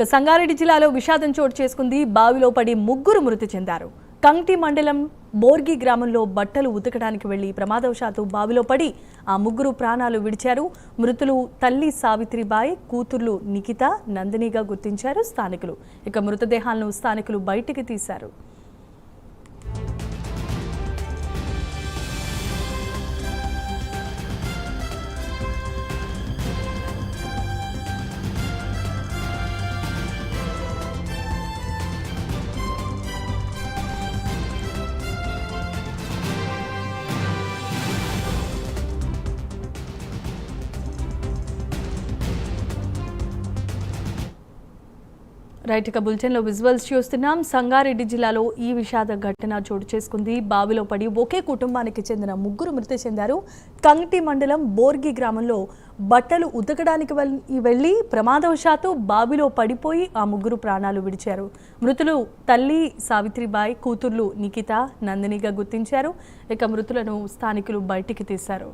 సంగారెడ్డి జిల్లాలో విషాదం చోటు చేసుకుంది. బావిలో పడి ముగ్గురు మృతి చెందారు. కంగ్టి మండలం బోర్గి గ్రామంలో బట్టలు ఉతకడానికి వెళ్లి ప్రమాదవశాత్తు బావిలో పడి ఆ ముగ్గురు ప్రాణాలు విడిచారు. మృతులు తల్లి సావిత్రిబాయి, కూతుర్లు నిఖిత, నందినిగా గుర్తించారు స్థానికులు. ఇక మృతదేహాలను స్థానికులు బయటికి తీశారు. రైట్, ఇక బులెటిన్లో విజువల్స్ చూస్తున్నాం. సంగారెడ్డి జిల్లాలో ఈ విషాద ఘటన చోటు చేసుకుంది. బావిలో పడి ఒకే కుటుంబానికి చెందిన ముగ్గురు మృతి చెందారు. కంగ్టి మండలం బోర్గి గ్రామంలో బట్టలు ఉతకడానికి వెళ్లి ప్రమాదవశాత్తు బావిలో పడిపోయి ఆ ముగ్గురు ప్రాణాలు విడిచారు. మృతులు తల్లి సావిత్రిబాయి, కూతుర్లు నిఖిత, నందినిగా గుర్తించారు. ఇక మృతులను స్థానికులు బయటికి తీశారు.